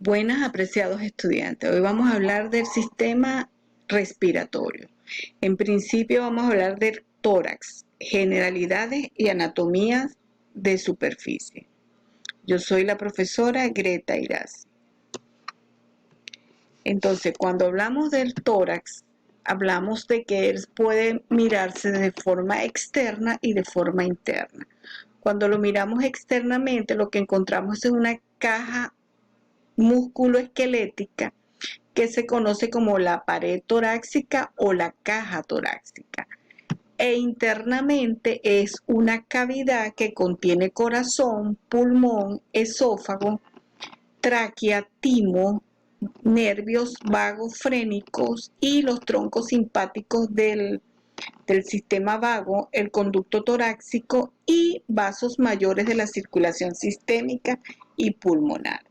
Buenas, apreciados estudiantes. Hoy vamos a hablar del sistema respiratorio. En principio vamos a hablar del tórax, generalidades y anatomías de superficie. Yo soy la profesora Greta Iraz. Entonces, cuando hablamos del tórax, hablamos de que él puede mirarse de forma externa y de forma interna. Cuando lo miramos externamente, lo que encontramos es una caja musculoesquelética que se conoce como la pared torácica o la caja torácica. E internamente es una cavidad que contiene corazón, pulmón, esófago, tráquea, timo, nervios vagos frénicos y los troncos simpáticos del sistema vago, el conducto torácico y vasos mayores de la circulación sistémica y pulmonar.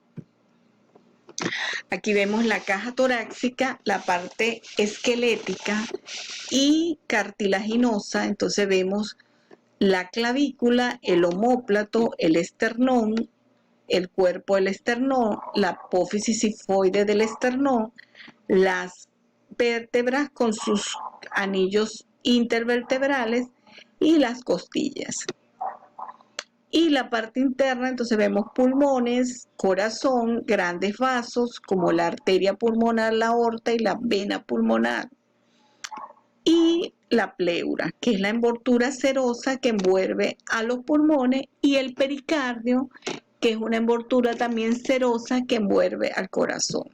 Aquí vemos la caja torácica, la parte esquelética y cartilaginosa. Entonces vemos la clavícula, el omóplato, el esternón, el cuerpo del esternón, la apófisis sifoide del esternón, las vértebras con sus anillos intervertebrales y las costillas. Y la parte interna, entonces vemos pulmones, corazón, grandes vasos como la arteria pulmonar, la aorta y la vena pulmonar. Y la pleura, que es la envoltura serosa que envuelve a los pulmones, y el pericardio, que es una envoltura también serosa que envuelve al corazón.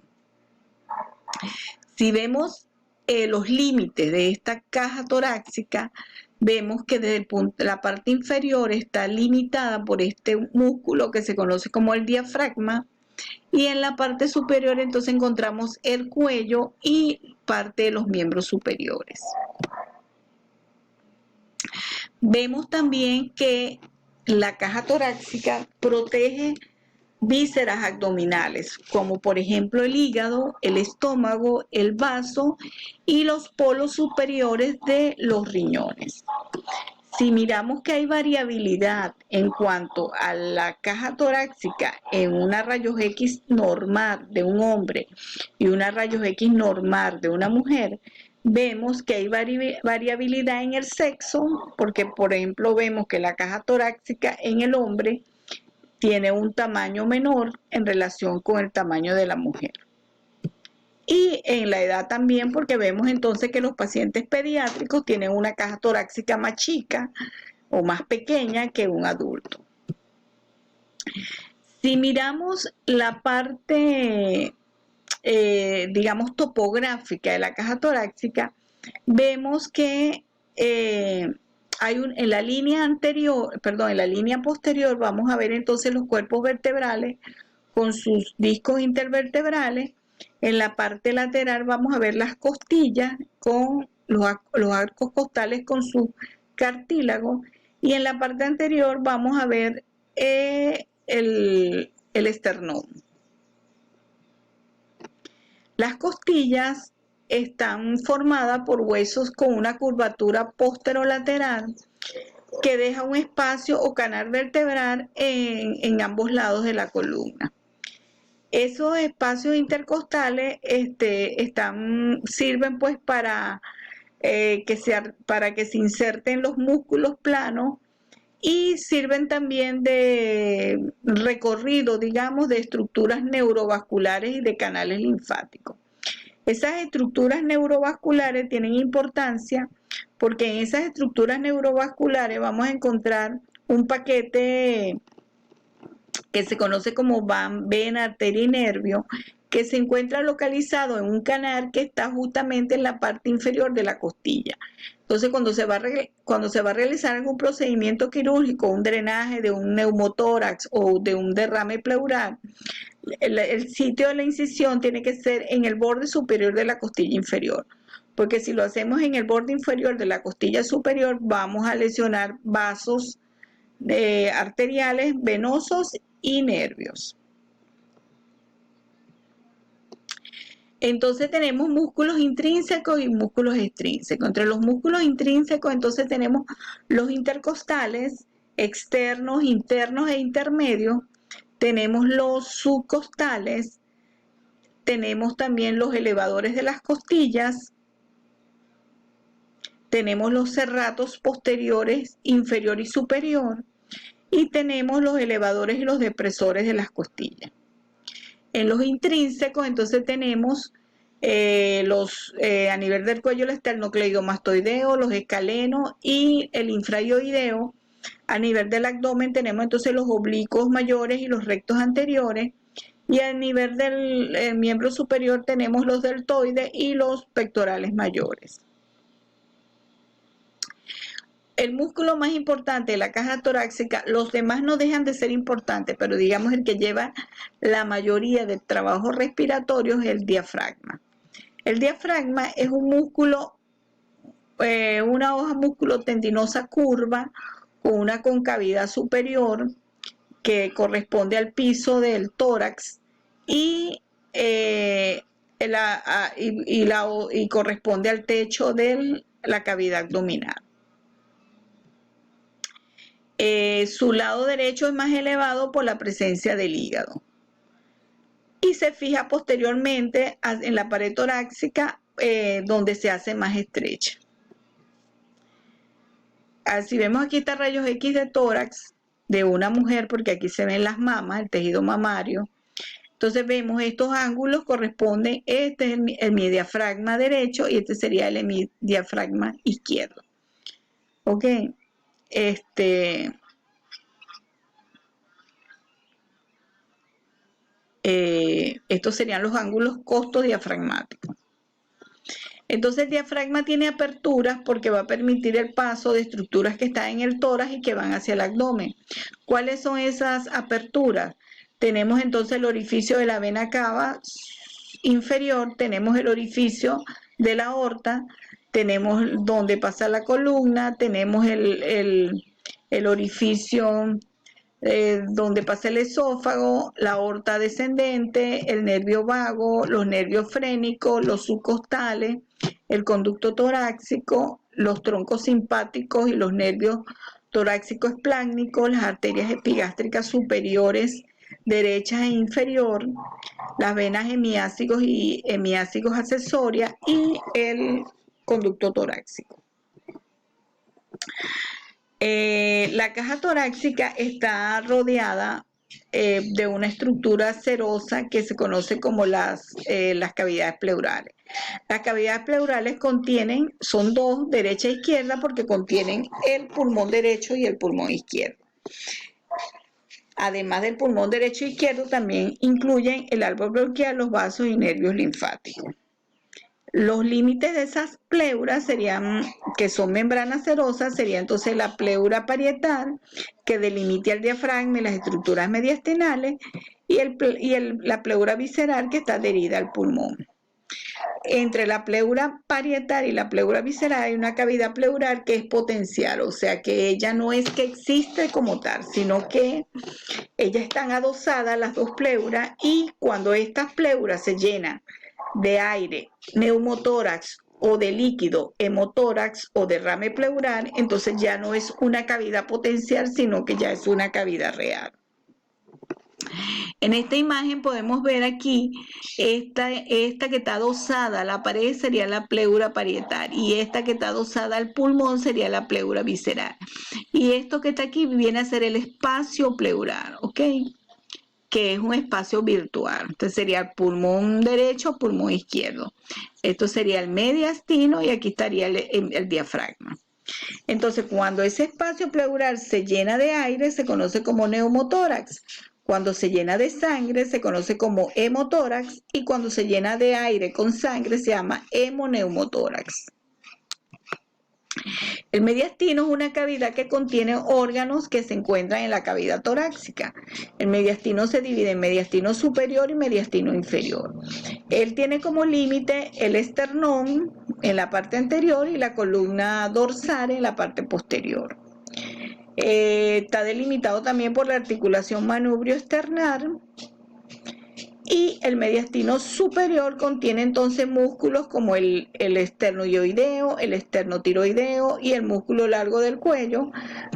Si vemos los límites de esta caja torácica, vemos que desde la parte inferior está limitada por este músculo que se conoce como el diafragma, y en la parte superior entonces encontramos el cuello y parte de los miembros superiores. Vemos también que la caja torácica protege vísceras abdominales, como por ejemplo el hígado, el estómago, el vaso y los polos superiores de los riñones. Si miramos que hay variabilidad en cuanto a la caja torácica en una rayos X normal de un hombre y una rayos X normal de una mujer, vemos que hay variabilidad en el sexo, porque por ejemplo vemos que la caja torácica en el hombre tiene un tamaño menor en relación con el tamaño de la mujer. Y en la edad también, porque vemos entonces que los pacientes pediátricos tienen una caja torácica más chica o más pequeña que un adulto. Si miramos la parte, digamos, topográfica de la caja torácica, vemos que en la línea anterior, perdón, en la línea posterior vamos a ver entonces los cuerpos vertebrales con sus discos intervertebrales. En la parte lateral vamos a ver las costillas con los arcos costales con su cartílago, y en la parte anterior vamos a ver el esternón. Las costillas están formadas por huesos con una curvatura posterolateral que deja un espacio o canal vertebral en ambos lados de la columna. Esos espacios intercostales sirven pues para que se inserten los músculos planos, y sirven también de recorrido, digamos, de estructuras neurovasculares y de canales linfáticos. Esas estructuras neurovasculares tienen importancia porque en esas estructuras neurovasculares vamos a encontrar un paquete que se conoce como vena, arteria y nervio, que se encuentra localizado en un canal que está justamente en la parte inferior de la costilla. Entonces, cuando se va a realizar algún procedimiento quirúrgico, un drenaje de un neumotórax o de un derrame pleural, el sitio de la incisión tiene que ser en el borde superior de la costilla inferior, porque si lo hacemos en el borde inferior de la costilla superior, vamos a lesionar vasos arteriales, venosos y nervios. Entonces tenemos músculos intrínsecos y músculos extrínsecos. Entre los músculos intrínsecos entonces tenemos los intercostales, externos, internos e intermedios. Tenemos los subcostales, tenemos también los elevadores de las costillas, tenemos los serratos posteriores inferior y superior, y tenemos los elevadores y los depresores de las costillas. En los intrínsecos, entonces tenemos a nivel del cuello el esternocleidomastoideo, los escalenos y el infraioideo. A nivel del abdomen tenemos entonces los oblicuos mayores y los rectos anteriores, y a nivel del miembro superior tenemos los deltoides y los pectorales mayores. El músculo más importante de la caja torácica, los demás no dejan de ser importantes, pero digamos el que lleva la mayoría del trabajo respiratorio es el diafragma. El diafragma es un músculo, una hoja musculotendinosa curva con una concavidad superior que corresponde al piso del tórax y corresponde al techo de la cavidad abdominal. Su lado derecho es más elevado por la presencia del hígado y se fija posteriormente en la pared torácica, donde se hace más estrecha. Si vemos aquí está rayos X de tórax de una mujer, porque aquí se ven las mamas, el tejido mamario. Entonces vemos estos ángulos corresponden, este es el diafragma derecho y este sería el diafragma izquierdo. Ok. Estos serían los ángulos costodiafragmáticos. Entonces el diafragma tiene aperturas porque va a permitir el paso de estructuras que están en el tórax y que van hacia el abdomen. ¿Cuáles son esas aperturas? Tenemos entonces el orificio de la vena cava inferior, tenemos el orificio de la aorta, tenemos donde pasa la columna, tenemos el orificio donde pasa el esófago, la aorta descendente, el nervio vago, los nervios frénicos, los subcostales, el conducto torácico, los troncos simpáticos y los nervios torácicos espláncnicos, las arterias epigástricas superiores derecha e inferior, las venas hemiácicos y hemiácicos accesorias y el conducto torácico. La caja torácica está rodeada de una estructura serosa que se conoce como las cavidades pleurales. Las cavidades pleurales son dos, derecha e izquierda, porque contienen el pulmón derecho y el pulmón izquierdo. Además del pulmón derecho e izquierdo, también incluyen el árbol bronquial, los vasos y nervios linfáticos. Los límites de esas pleuras serían, que son membranas serosas, sería entonces la pleura parietal, que delimita el diafragma y las estructuras mediastinales, y la pleura visceral, que está adherida al pulmón. Entre la pleura parietal y la pleura visceral hay una cavidad pleural que es potencial, o sea que ella no es que existe como tal, sino que ellas están adosadas, las dos pleuras, y cuando estas pleuras se llenan de aire, neumotórax o de líquido, hemotórax o derrame pleural, entonces ya no es una cavidad potencial, sino que ya es una cavidad real. En esta imagen podemos ver aquí esta que está adosada a la pared sería la pleura parietal, y esta que está adosada al pulmón sería la pleura visceral, y esto que está aquí viene a ser el espacio pleural, ¿ok? Que es un espacio virtual. Este sería el pulmón derecho, pulmón izquierdo. Esto sería el mediastino y aquí estaría el diafragma. Entonces, cuando ese espacio pleural se llena de aire, se conoce como neumotórax. Cuando se llena de sangre, se conoce como hemotórax. Y cuando se llena de aire con sangre, se llama hemoneumotórax. El mediastino es una cavidad que contiene órganos que se encuentran en la cavidad torácica. El mediastino se divide en mediastino superior y mediastino inferior. Él tiene como límite el esternón en la parte anterior y la columna dorsal en la parte posterior. Está delimitado también por la articulación manubrio-externar Y el mediastino superior contiene entonces músculos como el esternoioideo, el esternotiroideo y el músculo largo del cuello.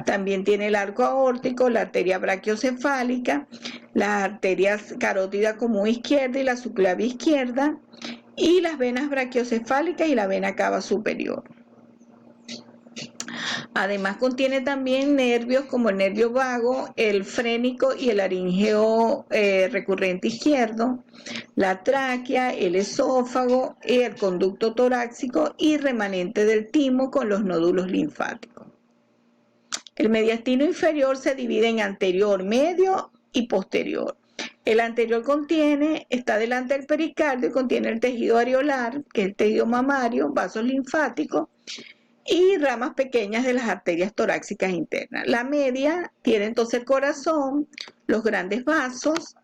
También tiene el arco aórtico, la arteria brachiocefálica, las arterias carótida común izquierda y la subclavia izquierda, y las venas brachiocefálicas y la vena cava superior. Además contiene también nervios como el nervio vago, el frénico y el laríngeo recurrente izquierdo, la tráquea, el esófago, el conducto torácico y remanente del timo con los nódulos linfáticos. El mediastino inferior se divide en anterior, medio y posterior. El anterior está delante del pericardio y contiene el tejido areolar, que es el tejido mamario, vasos linfáticos y ramas pequeñas de las arterias torácicas internas. La media tiene entonces el corazón, los grandes vasos,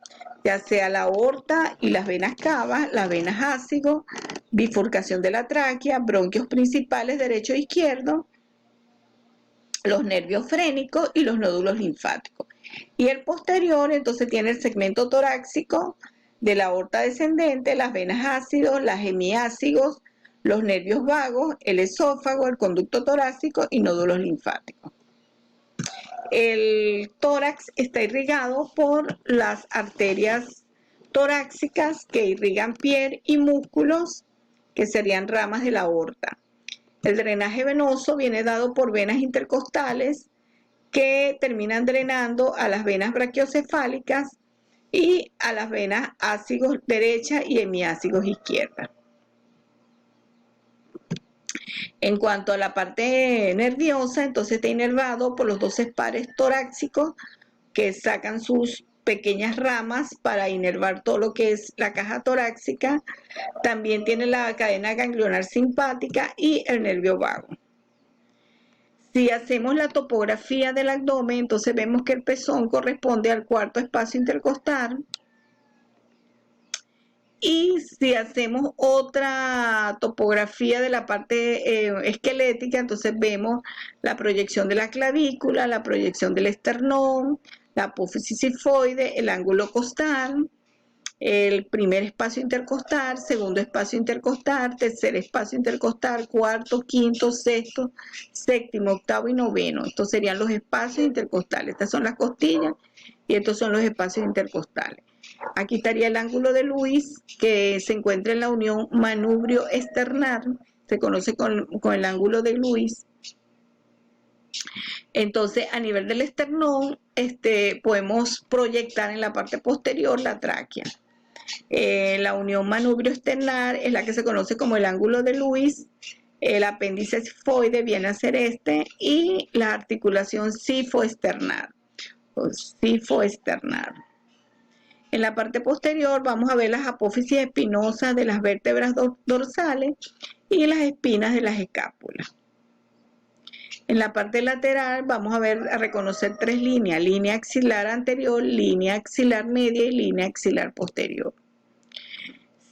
ya sea la aorta y las venas cavas, las venas ácido, bifurcación de la tráquea, bronquios principales derecho e izquierdo, los nervios frénicos y los nódulos linfáticos. Y el posterior entonces tiene el segmento torácico de la aorta descendente, las venas ácidos, las hemiácigos, los nervios vagos, el esófago, el conducto torácico y nódulos linfáticos. El tórax está irrigado por las arterias torácicas que irrigan piel y músculos, que serían ramas de la aorta. El drenaje venoso viene dado por venas intercostales que terminan drenando a las venas brachiocefálicas y a las venas ácigos derecha y hemiácigos izquierda. En cuanto a la parte nerviosa, entonces está inervado por los 12 pares torácicos que sacan sus pequeñas ramas para inervar todo lo que es la caja torácica. También tiene la cadena ganglionar simpática y el nervio vago. Si hacemos la topografía del abdomen, entonces vemos que el pezón corresponde al cuarto espacio intercostal. Y si hacemos otra topografía de la parte esquelética, entonces vemos la proyección de la clavícula, la proyección del esternón, la apófisis sifoide, el ángulo costal, el primer espacio intercostal, segundo espacio intercostal, tercer espacio intercostal, cuarto, quinto, sexto, séptimo, octavo y noveno. Estos serían los espacios intercostales. Estas son las costillas y estos son los espacios intercostales. Aquí estaría el ángulo de Lewis, que se encuentra en la unión manubrio-externar, se conoce con el ángulo de Lewis. Entonces, a nivel del esternón, podemos proyectar en la parte posterior la tráquea. La unión manubrio-externar es la que se conoce como el ángulo de Lewis. El apéndice sifoide viene a ser y la articulación sifoexternar. En la parte posterior vamos a ver las apófisis espinosas de las vértebras dorsales y las espinas de las escápulas. En la parte lateral vamos a reconocer tres líneas: línea axilar anterior, línea axilar media y línea axilar posterior.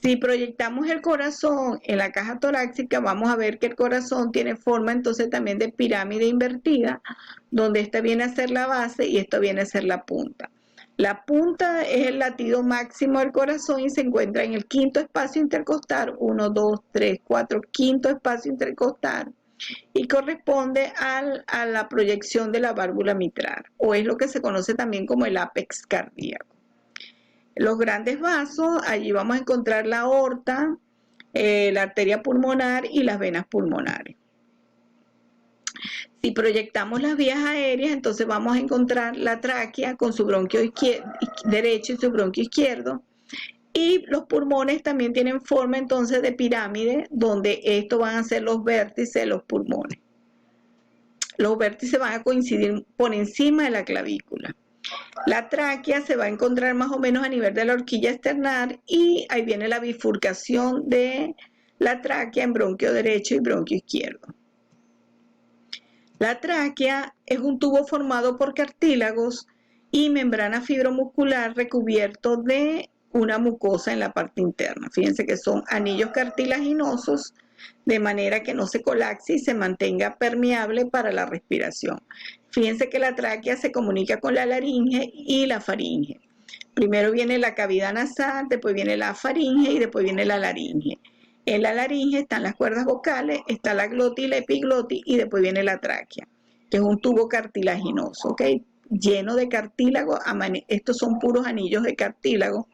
Si proyectamos el corazón en la caja torácica, vamos a ver que el corazón tiene forma entonces también de pirámide invertida, donde esta viene a ser la base y esto viene a ser la punta. La punta es el latido máximo del corazón y se encuentra en el quinto espacio intercostal, 1, 2, 3, 4, quinto espacio intercostal, y corresponde a la proyección de la válvula mitral, o es lo que se conoce también como el ápex cardíaco. Los grandes vasos, allí vamos a encontrar la aorta, la arteria pulmonar y las venas pulmonares. Si proyectamos las vías aéreas, entonces vamos a encontrar la tráquea con su bronquio derecho y su bronquio izquierdo. Y los pulmones también tienen forma entonces de pirámide, donde estos van a ser los vértices de los pulmones. Los vértices van a coincidir por encima de la clavícula. La tráquea se va a encontrar más o menos a nivel de la horquilla externar y ahí viene la bifurcación de la tráquea en bronquio derecho y bronquio izquierdo. La tráquea es un tubo formado por cartílagos y membrana fibromuscular recubierto de una mucosa en la parte interna. Fíjense que son anillos cartilaginosos de manera que no se colapse y se mantenga permeable para la respiración. Fíjense que la tráquea se comunica con la laringe y la faringe. Primero viene la cavidad nasal, después viene la faringe y después viene la laringe. En la laringe están las cuerdas vocales, está la glotis y la epiglotis y después viene la tráquea, que es un tubo cartilaginoso, ¿ok? Lleno de cartílago, estos son puros anillos de cartílago